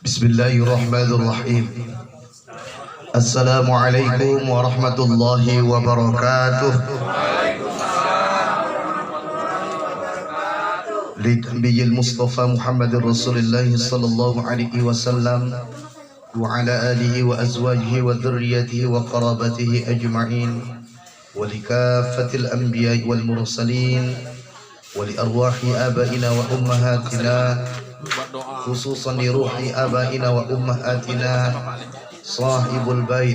Bismillahirrahmanirrahim. Assalamualaikum warahmatullahi wabarakatuh. Linabiyil Mustafa Muhammadir Rasulillah sallallahu alaihi wasallam wa ala alihi wa azwajihi wa dhurriyyatihi wa qarabatihi ajma'in wa likaffatil anbiya'i wal mursalin wa li arwahi abaina wa ummahatina khususan di ruhi abaina wa ummahatina sahibul bait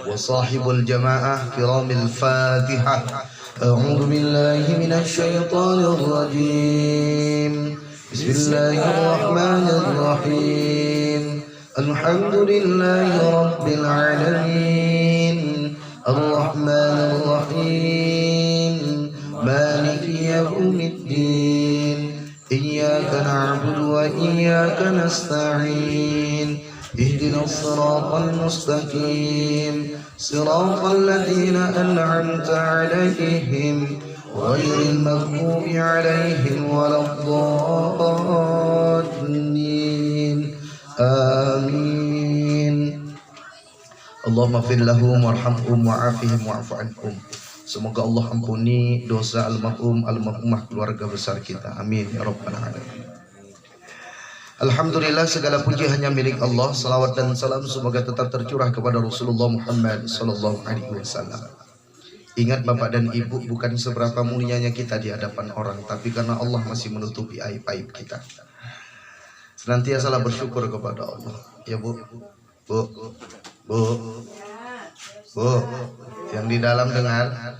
wa sahibul jamaah kiramil fatihah. A'udzu billahi minasy syaithanir rajim. Bismillahirrahmanirrahim. Alhamdulillahi rabbil alamin. Arrahmanir rahim. Maliki yaumiddin. إياك نعبد وإياك نستعين اهدنا الصراط المستقيم صراط الذين أنعمت عليهم غير المغضوب عليهم ولا الضالين آمين. اللهم اغفر لهم وارحمهم وعافهم واعف عنهم. Semoga Allah ampuni dosa almarhumah keluarga besar kita. Amin ya rabbal alamin. Alhamdulillah, segala puji hanya milik Allah. Salawat dan salam semoga tetap tercurah kepada Rasulullah Muhammad sallallahu alaihi wasallam. Ingat Bapak dan Ibu, bukan seberapa mulianya kita di hadapan orang, tapi karena Allah masih menutupi aib-aib kita. Senantiasalah bersyukur kepada Allah. Ya Bu. Yang di dalam dengar,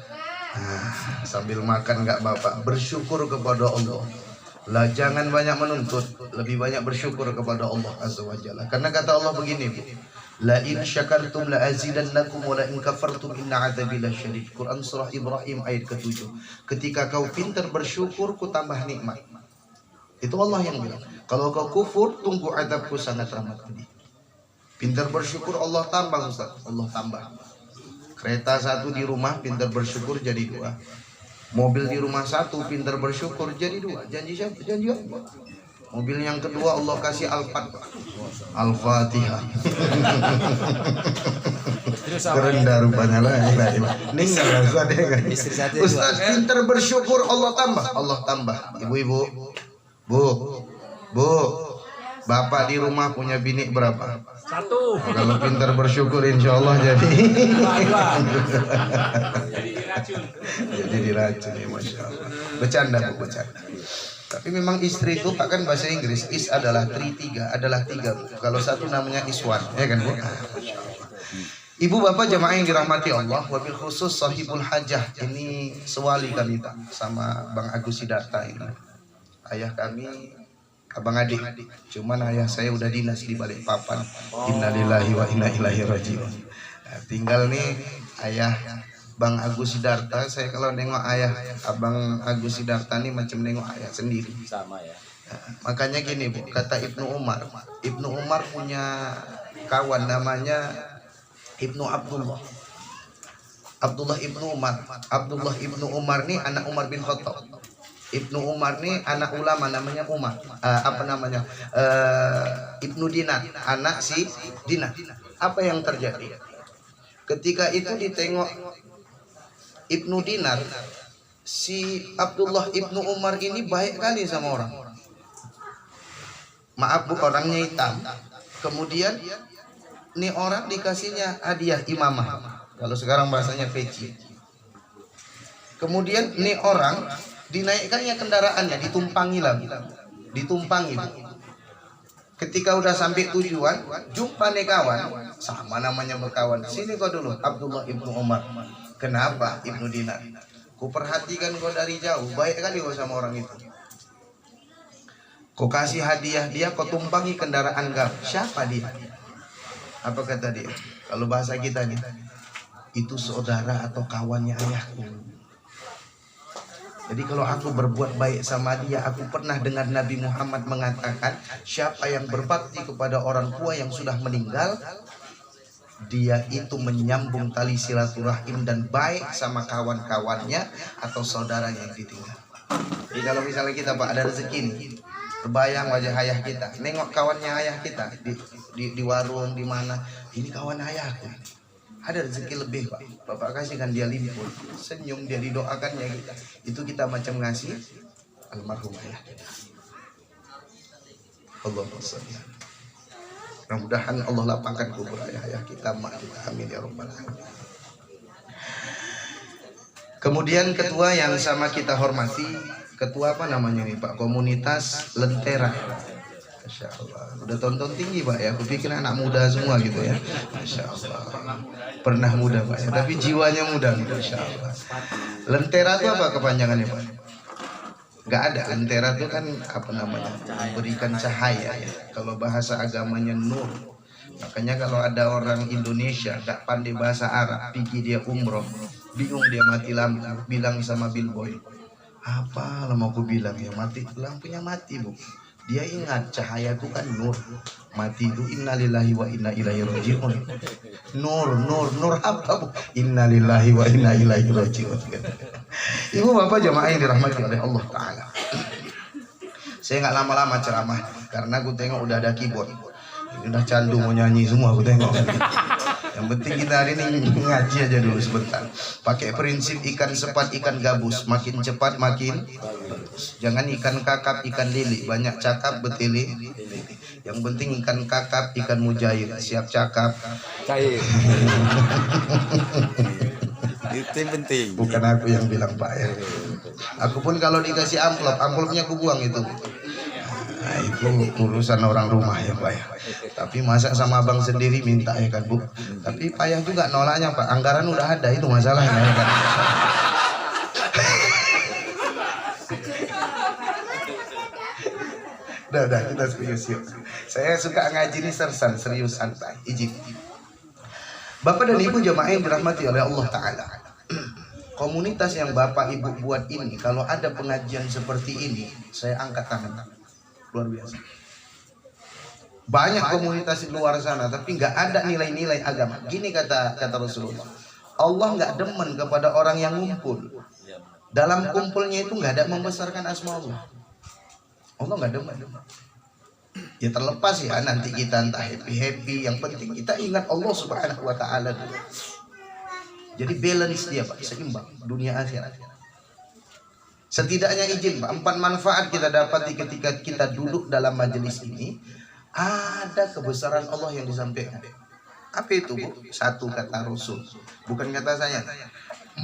sambil makan nggak Bapak, bersyukur kepada Allah. Lah jangan banyak menuntut, lebih banyak bersyukur kepada Allah Azza wa Jalla. Karena kata Allah begini, Bu, la in syakartum la azidannakum wa la in kafartum inna adzabi lasyadid. Quran surah Ibrahim ayat ke-7. Ketika kau pintar bersyukur, ku tambah nikmat. Itu Allah yang bilang. Kalau kau kufur, tunggu azabku sangat amat pedih. Pintar bersyukur Allah tambah, Ustaz. Allah tambah. Kereta satu di rumah, pintar bersyukur jadi 2. Mobil di rumah satu, pintar bersyukur jadi 2. Janji siapa? Janji Allah. Mobil yang kedua Allah kasih Al-Fatihah. Kerendah rupanya lah. Ini nggak usah deh kan. Ustaz, pintar bersyukur Allah tambah. Allah tambah. Ibu-ibu, Bu, Bapak di rumah punya bini berapa? 1. Kalau pintar bersyukur insya Allah jadi diracun ya, Masya Allah. Bercanda Bu, bercanda. Tapi memang istri itu Pak kan bahasa Inggris, is adalah 3 adalah 3. Kalau satu namanya iswan, ya kan Bu? Ibu bapak jamaah yang dirahmati Allah, wabil khusus sahibul hajah, ini sewali kami Pak sama Bang Agus Sidarta ini. Ayah kami Abang adik, cuman ayah saya udah dinas di Balikpapan. Innalillahi wa inna ilaihi rajiun. Nah, tinggal nih ayah Bang Agus Sidarta. Saya kalau nengok ayah Abang Agus Sidarta nih macam nengok ayah sendiri. Sama ya. Nah, makanya gini Bu, kata Ibnu Umar. Ibnu Umar punya kawan namanya Ibnu Abdullah. Abdullah Ibnu Umar. Abdullah Ibnu Umar nih anak Umar bin Khattab. Ibnu Umar nih anak ulama namanya Umar. Ibnu Dinar, anak si Dinar. Apa yang terjadi? Ketika itu ditengok Ibnu Dinar, si Abdullah Ibnu Umar ini baik kali sama orang. Maaf Bu, orangnya hitam. Kemudian nih orang dikasihnya hadiah imamah. Kalau sekarang bahasanya peci. Kemudian nih orang dinaikkannya kendaraannya, ditumpangi. Ketika udah sampai tujuan, jumpa nih kawan, sama namanya berkawan. Sini kau dulu, Abdullah Ibnu Umar. Kenapa Ibnu Dinar? Ku perhatikan kau dari jauh, baik kali kau sama orang itu. Kau kasih hadiah dia, kau tumpangi kendaraan kau. Siapa dia? Apa kata dia? Kalau bahasa kita nih, itu saudara atau kawannya ayahku. Jadi kalau aku berbuat baik sama dia, aku pernah dengar Nabi Muhammad mengatakan, siapa yang berbakti kepada orang tua yang sudah meninggal, dia itu menyambung tali silaturahim dan baik sama kawan-kawannya atau saudaranya yang ditinggal. Jadi kalau misalnya kita Pak ada rezeki nih, Terbayang wajah ayah kita, nengok kawannya ayah kita di warung di mana, ini kawan ayahku. Ada rezeki lebih Pak, Bapak kasihkan dia limpul, senyum dia didoakannya kita. Itu kita macam ngasih almarhum ayah kita. Allahumma sholli. Mudah-mudahan Allah lapangkan kubur ayah kita, mak kita, amin ya rabbal alamin. Kemudian ketua yang sama kita hormati, ketua apa namanya nih Pak? Komunitas Lentera. Masya Allah, udah tonton tinggi Pak ya, aku pikir anak muda semua gitu ya. Masya Allah, pernah muda Pak ya, tapi jiwanya muda nih, Masya Allah. Lentera itu apa kepanjangannya Pak? Gak ada, lentera itu kan apa namanya, berikan cahaya ya. Kalau bahasa agamanya nur. Makanya kalau ada orang Indonesia gak pandai bahasa Arab, pergi dia umroh, bingung dia mati lampu, bilang sama billboy, apa lah mau aku bilang ya, mati lampunya mati Bu. Dia ingat cahaya itu kan nur, mati itu innalillahi wa inna ilaihi rajiun. Nur apa Bu? Innalillahi wa inna ilaihi rajiun. Ibu bapak jamaah yang dirahmati oleh Allah Ta'ala, saya nggak lama-lama ceramah karena aku tengok udah ada keyboard. Ini udah candu mau nyanyi semua aku tengok. Yang penting kita hari ini ngaji aja dulu sebentar. Pakai prinsip ikan sepat, ikan gabus, makin cepat makin bagus. Jangan ikan kakap, ikan lili, banyak cakap betili. Yang penting ikan kakap, ikan mujair, siap cakap. Cair. Itu yang penting. Bukan aku yang bilang Pak ya. Aku pun kalau dikasih amplopnya aku buang itu. Nah, itu urusan orang rumah ya Pak ya. Tapi masa sama abang sendiri minta ya kan Bu. Tapi payah juga nolaknya Pak. Anggaran udah ada, itu masalahnya ya kan. Udah kita serius yuk. Saya suka ngaji ini sersan, serius santai. Izin. Bapak dan Ibu jemaah yang dirahmati oleh Allah Ta'ala, komunitas yang Bapak Ibu buat ini, kalau ada pengajian seperti ini, saya angkat tangan. Luar biasa. Banyak komunitas di luar sana, tapi nggak ada nilai-nilai agama. Gini kata Rasulullah, Allah nggak demen kepada orang yang ngumpul. Dalam kumpulnya itu nggak ada membesarkan asma Allah. Allah nggak demen. Ya terlepas ya nanti kita entah happy, yang penting kita ingat Allah Subhanahu wa Ta'ala dulu. Jadi balance dia Pak, seimbang dunia akhirat. Setidaknya izin Pak, 4 manfaat kita dapati ketika kita duduk dalam majelis ini. Ada kebesaran Allah yang disampaikan. Apa itu Bu? Satu kata Rasul, bukan kata saya.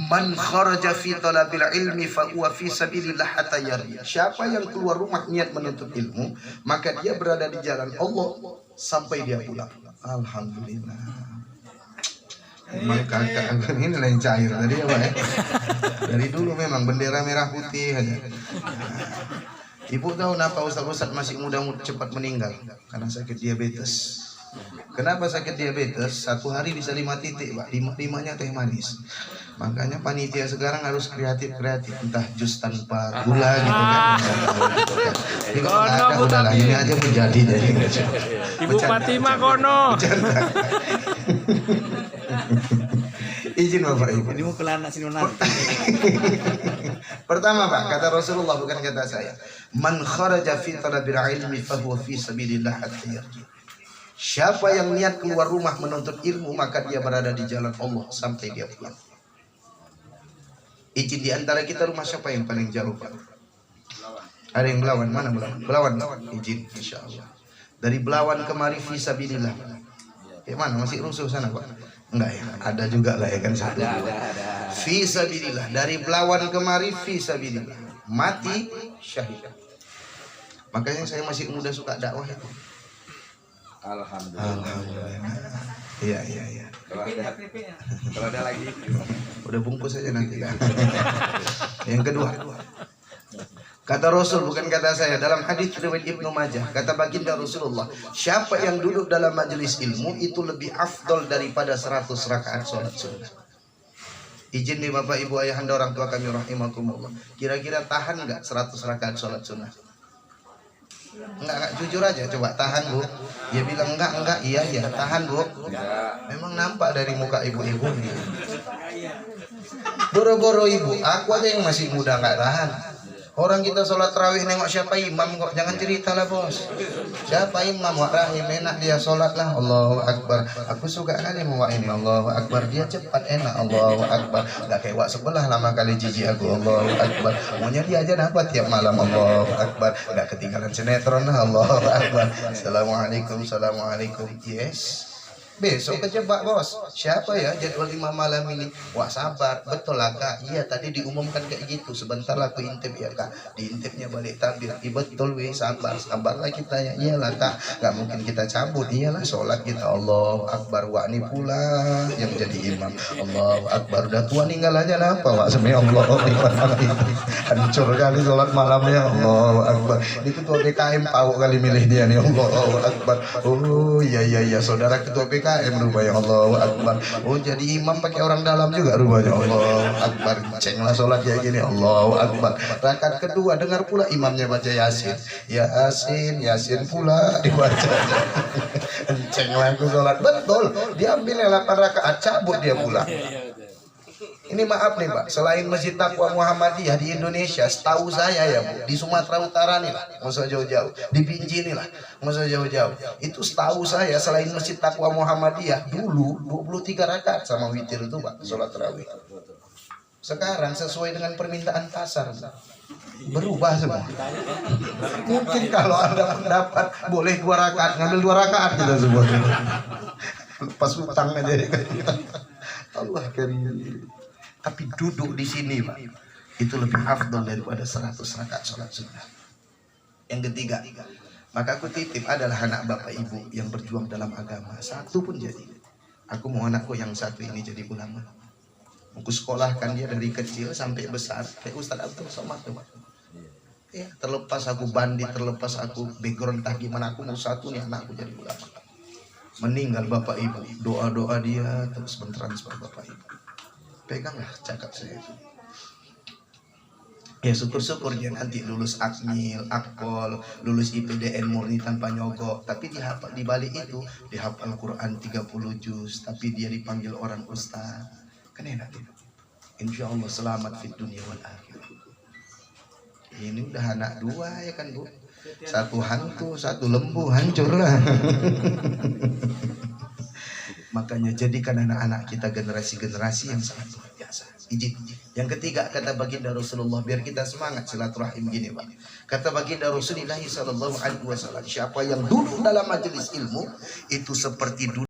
Man kharaja fi talabil ilmi fa huwa fi sabilillah hatta yarji. Siapa yang keluar rumah niat menuntut ilmu, maka dia berada di jalan Allah sampai dia pulang. Alhamdulillah. Memang kakak ini lain cair tadi ya Pak ya. Dari dulu memang bendera merah putih aja. Ibu tahu kenapa ustaz-ustaz masih muda cepat meninggal? Karena sakit diabetes. Kenapa sakit diabetes? 1 hari bisa 5 titik Pak, 5-5-nya teh manis. Makanya panitia sekarang harus kreatif, entah jus tanpa gula gitu kan. Jadi kalau nggak ada udahlah, ini aja menjadi dari Ibu Fatimah kono. Izin Bapak Ibu. Ini mau pelana sini nanti. Pertama Pak, kata Rasulullah bukan kata saya. Man kharaja fi talabil ilmi fa huwa fi sabilillah hatta yarji. Siapa yang niat keluar rumah menuntut ilmu, maka dia berada di jalan Allah sampai dia pulang. Izin di antara kita rumah siapa yang paling jauh Pak? Ada yang Belawan, mana Belawan? Belawan, izin insyaallah. Dari Belawan kemari fi sabilillah. Mana masih rusuh sana Pak? Enggak ya, ada juga lah ya kan satu. Ada. Fi sabilillah, dari Belawan kemari fi sabilillah. Mati syahid. Makanya saya masih muda suka dakwah itu. Alhamdulillah. Iya. Kalau ada lagi. Udah bungkus aja nanti kan. Yang kedua, kata Rasul bukan kata saya, dalam hadis riwayat Ibnu Majah, kata baginda Rasulullah, siapa yang duduk dalam majelis ilmu itu lebih afdol daripada 100 rakaat sholat sunnah. Izin nih Bapak Ibu ayahanda orang tua kami rahimakumullah, kira-kira tahan nggak 100 rakaat sholat sunnah? Enggak, jujur aja, coba tahan Bu. Dia bilang enggak, iya tahan Bu. Memang nampak dari muka ibu-ibu gitu. Boro-boro ibu, aku aja yang masih muda nggak tahan. Orang kita sholat tarawih nengok siapa imam kok, jangan cerita lah bos. Siapa imam, wak rahim, enak dia sholat lah. Allahu Akbar. Aku suka kali mau wak ini, Allahu Akbar. Dia cepat enak, Allahu Akbar. Gak kayak wak sebelah lama kali jijik aku, Allahu Akbar. Maunya dia aja dapat tiap malam, Allahu Akbar. Gak ketinggalan sinetron lah, Allahu Akbar. Assalamualaikum, assalamualaikum. Yes. Besok kejebak bos. Siapa ya jadwal 5 malam ini? Wah sabar, betul lah kak. Iya tadi diumumkan kayak gitu. Sebentar lah aku intip ya kak. Diintipnya balik tabir. Iya betul weh, sabar, sabarlah kita ya. Iyalah kak, nggak mungkin kita cabut. Iyalah sholat kita. Allahu Akbar. Wah ini pula yang jadi imam. Allahu Akbar. Udah tua ninggal aja lah apa wak semi Allah. Hancur kali sholat malamnya. Allahu Akbar. Ini ketua PKM tahu kali milih dia nih. Allahu Akbar. Oh iya saudara ketua PKM rupanya. Allahu Akbar. Oh jadi imam pakai orang dalam juga rupanya. Allahu Akbar. Cenglah sholat kayak gini. Allahu Akbar. Rakaat kedua dengar pula imamnya baca Yasin. Yasin pula dibaca. Cenglah aku sholat. Betul. Diambil 8 rakaat, cabut dia pula. Ini maaf nih Pak, selain Masjid Taqwa Muhammadiyah di Indonesia, setahu saya ya Bu, di Sumatera Utara nih lah, nggak usah jauh-jauh, di Binjai nih lah, nggak usah jauh-jauh. Itu setahu saya selain Masjid Taqwa Muhammadiyah, dulu 23 rakaat sama witir itu Pak, sholat tarawih. Sekarang sesuai dengan permintaan pasar, berubah semua. Mungkin kalau Anda mendapat boleh 2 rakaat, ngambil 2 rakaat kita semua. Lepas utang aja. Allah karim. Tapi duduk di sini Pak, itu lebih afdal daripada 100 rakaat sholat sunnah. Yang ketiga, maka aku titip adalah anak bapak ibu yang berjuang dalam agama. Satu pun jadi. Aku mau anakku yang satu ini jadi ulama. Aku sekolahkan dia dari kecil sampai besar kayak Ustaz Abdul Somad tuh Pak. Ya, terlepas aku bandit, terlepas aku background entah gimana, aku mau satu nih anakku jadi ulama. Meninggal bapak ibu, doa-doa dia terus mentransfer bapak ibu. Peganglah cakap saya itu. Ya syukur-syukur dia nanti lulus akmil, akpol, lulus IPDN murni tanpa nyogok. Tapi dihafal, di balik itu dihafal Quran 30 juz. Tapi dia dipanggil orang ustaz. Kan enak itu. Insya Allah selamat di dunia wal akhirah. Ini udah anak 2 ya kan Bu. 1 hantu, 1 lembu, hancur lah. Makanya jadikan anak-anak kita generasi-generasi yang sangat luar biasa. Izin. Yang ketiga kata baginda Rasulullah, biar kita semangat silaturahim gini Pak. Kata baginda Rasulullah sallallahu alaihi wasallam, siapa yang duduk dalam majelis ilmu itu seperti duduk